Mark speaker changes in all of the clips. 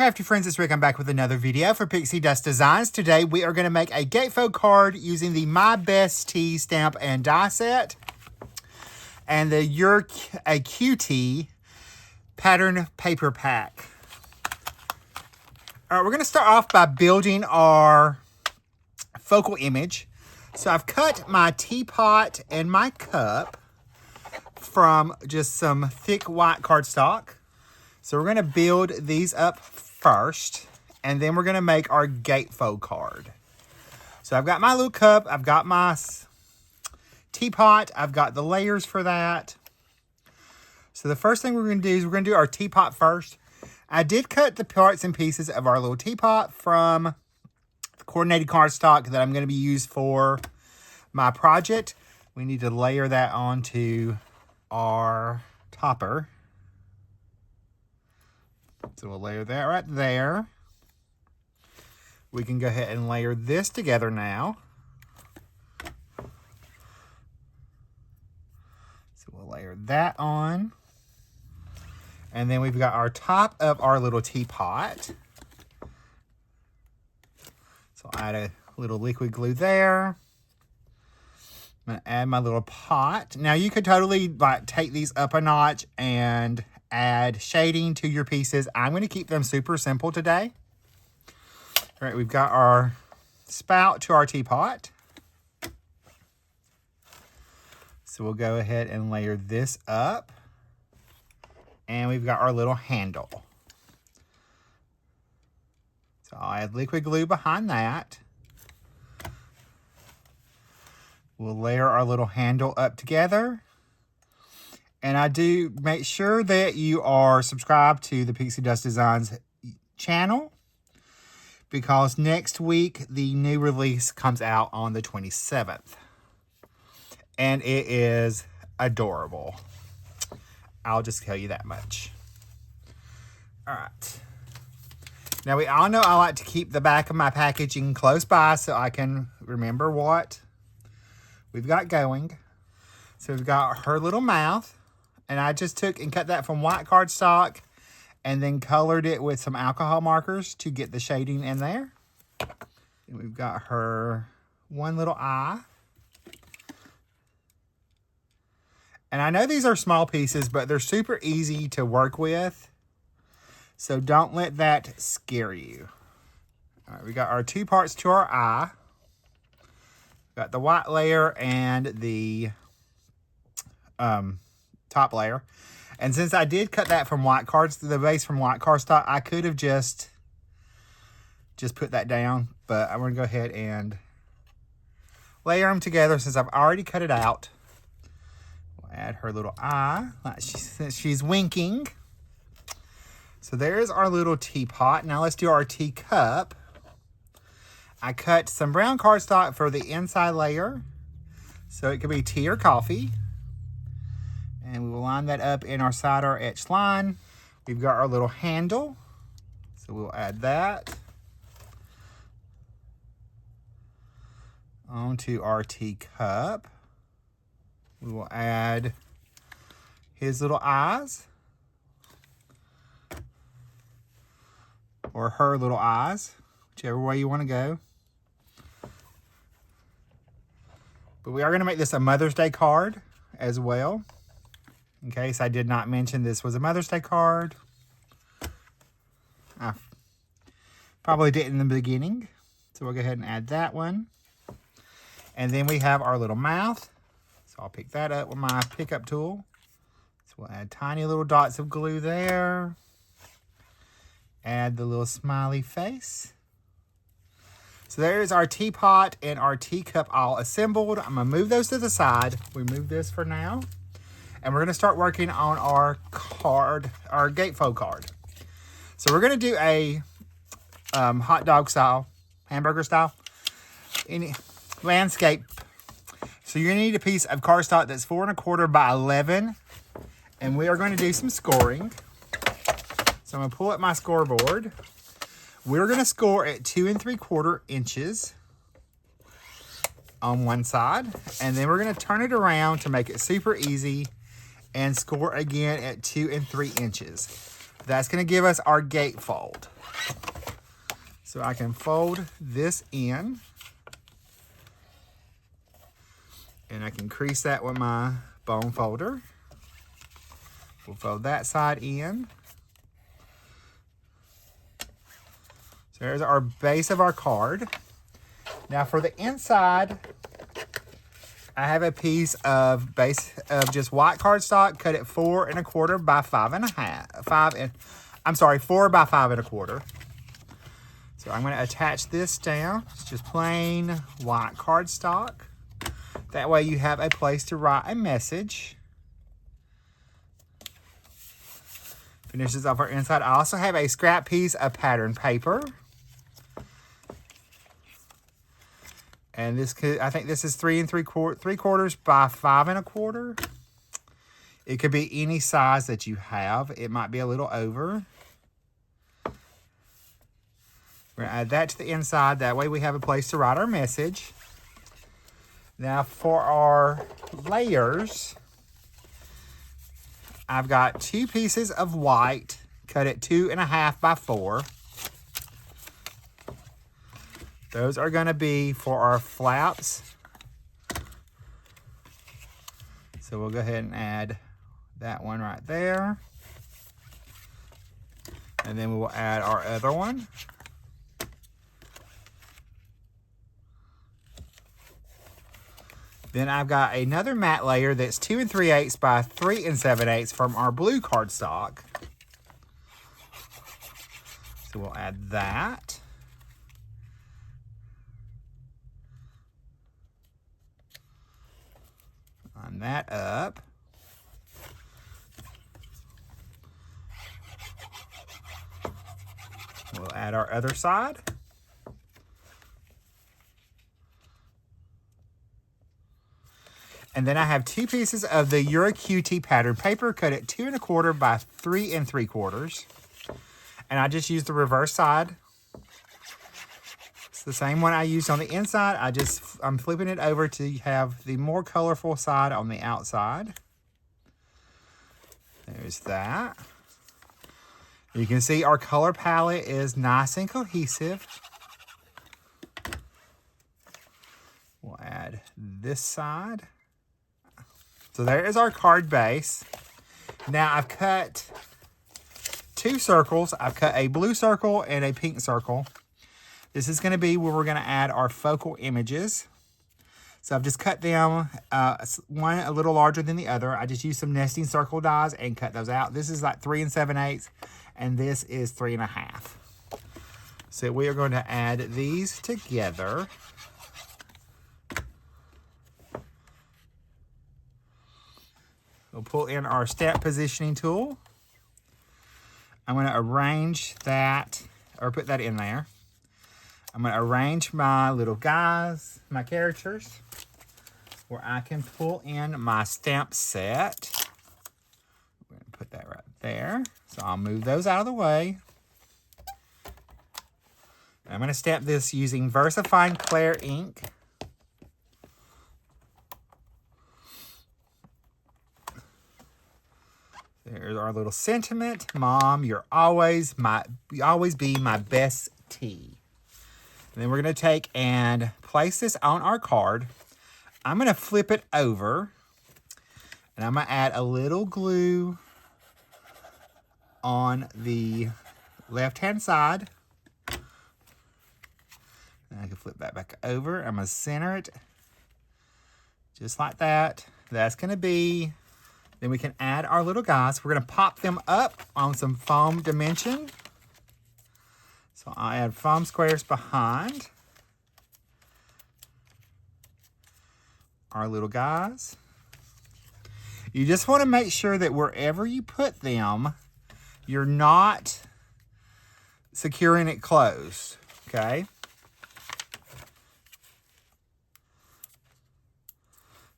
Speaker 1: crafty friends, it's Rick. I'm back with another video for Pixie Dust Designs. Today we are going to make a gatefold card using the My Best Tea stamp and die set and the Your a QT pattern paper pack. All right, we're going to start off by building our focal image. So I've cut my teapot and my cup from just some thick white cardstock. So we're going to build these up first, and then we're going to make our gatefold card. So I've got my little cup, I've got my teapot, I've got the layers for that. So the first thing we're going to do is we're going to do our teapot first. I did cut the parts and pieces of our little teapot from the coordinated cardstock that I'm going to be used for my project. We need to layer that onto our topper. So we'll layer that right there. We can go ahead and layer this together now. So we'll layer that on. And then we've got our top of our little teapot. So I'll add a little liquid glue there. I'm going to add my little pot. Now you could totally take these up a notch and add shading to your pieces. I'm going to keep them super simple today. All right, we've got our spout to our teapot. So we'll go ahead and layer this up. And we've got our little handle. So I'll add liquid glue behind that. We'll layer our little handle up together. And I do make sure that you are subscribed to the Pixie Dust Designs channel, because next week the new release comes out on the 27th. And it is adorable. I'll just tell you that much. All right. Now we all know I like to keep the back of my packaging close by so I can remember what we've got going. So we've got her little mouth. And I just took and cut that from white cardstock and then colored it with some alcohol markers to get the shading in there. And we've got her one little eye. And I know these are small pieces, but they're super easy to work with. So don't let that scare you. All right, we got our two parts to our eye. Got the white layer and the top layer. And since I did cut that from white cards, the base from white cardstock, I could have just put that down, but I'm going to go ahead and layer them together since I've already cut it out. We'll add her little eye, since she's winking. So there's our little teapot. Now let's do our teacup. I cut some brown cardstock for the inside layer, so it could be tea or coffee. And we will line that up in our side or etched line. We've got our little handle. So we'll add that onto our teacup. We will add his little eyes. Or her little eyes, whichever way you want to go. But we are going to make this a Mother's Day card as well. In case I did not mention this was a Mother's Day card. I probably did in the beginning. So we'll go ahead and add that one. And then we have our little mouth. So I'll pick that up with my pickup tool. So we'll add tiny little dots of glue there. Add the little smiley face. So there's our teapot and our teacup all assembled. I'm going to move those to the side. We move this for now. And we're going to start working on our card, our gatefold card. So we're going to do a hot dog style, hamburger style, any landscape. So you're going to need a piece of cardstock that's 4 1/4 by 11. And we are going to do some scoring. So I'm going to pull up my scoreboard. We're going to score at 2 3/4 inches on one side. And then we're going to turn it around to make it super easy and score again at 2 3 inches. That's going to give us our gatefold. So I can fold this in. And I can crease that with my bone folder. We'll fold that side in. So there's our base of our card. Now for the inside, I have a piece of base of just white cardstock, cut it 4 1/4 by 5 1/2. 4 by 5 1/4. So I'm going to attach this down. It's just plain white cardstock. That way you have a place to write a message. Finishes off our inside. I also have a scrap piece of pattern paper. And this could, I think this is 3 3/4 by 5 1/4. It could be any size that you have. It might be a little over. We're gonna add that to the inside. That way we have a place to write our message. Now for our layers, I've got 2 pieces of white, cut it 2 1/2 by 4. Those are going to be for our flaps. So we'll go ahead and add that one right there. And then we will add our other one. Then I've got another matte layer that's 2 3/8 by 3 7/8 from our blue cardstock. So we'll add that. Line that up. We'll add our other side. And then I have 2 pieces of the Euro QT pattern paper, cut it 2 1/4 by 3 3/4. And I just used the reverse side. It's the same one I used on the inside. I'm flipping it over to have the more colorful side on the outside. There's that. You can see our color palette is nice and cohesive. We'll add this side. So there is our card base. Now I've cut 2 circles. I've cut a blue circle and a pink circle. This is going to be where we're going to add our focal images. So I've just cut them, one a little larger than the other. I just used some nesting circle dies and cut those out. This is like 3 7/8, and this is 3 1/2. So we are going to add these together. We'll pull in our stamp positioning tool. I'm going to arrange that, or put that in there. I'm going to arrange my little guys, my characters, where I can pull in my stamp set. We're going to put that right there. So I'll move those out of the way. I'm going to stamp this using VersaFine Clear ink. There's our little sentiment. Mom, you'll always be my best tea. And then we're going to take and place this on our card. I'm going to flip it over. And I'm going to add a little glue on the left-hand side. And I can flip that back over. I'm going to center it just like that. That's going to be... Then we can add our little guys. We're going to pop them up on some foam dimension. So I'll add foam squares behind our little guys. You just want to make sure that wherever you put them, you're not securing it closed, okay?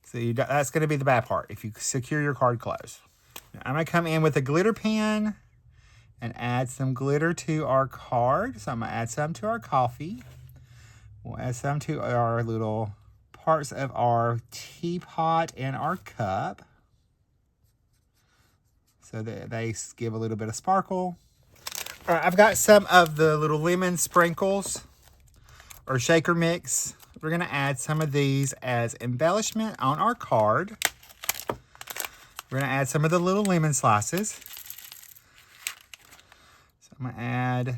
Speaker 1: So that's going to be the bad part, if you secure your card closed. Now I'm going to come in with a glitter pen and add some glitter to our card. So I'm going to add some to our coffee. We'll add some to our little parts of our teapot and our cup. so that they give a little bit of sparkle. All right, I've got some of the little lemon sprinkles or shaker mix. We're going to add some of these as embellishment on our card. We're going to add some of the little lemon slices. So I'm going to add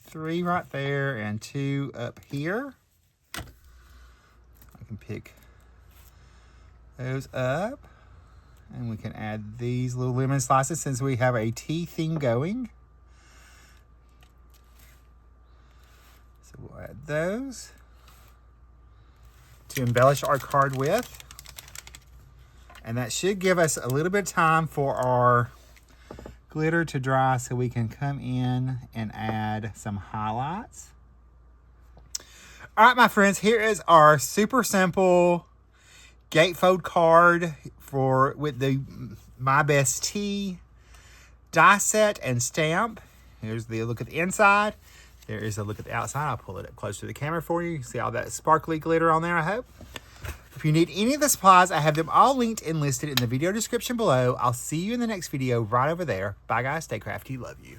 Speaker 1: 3 right there and 2 up here. I can pick those up. And we can add these little lemon slices since we have a tea theme going. So we'll add those to embellish our card with. And that should give us a little bit of time for our glitter to dry so we can come in and add some highlights. All right, my friends, here is our super simple gatefold card with the My Best Tea die set and stamp. Here's the look at the inside. There is a look at the outside. I'll pull it up close to the camera for you. You can see all that sparkly glitter on there, I hope. If you need any of the supplies, I have them all linked and listed in the video description below. I'll see you in the next video right over there. Bye, guys. Stay crafty. Love you.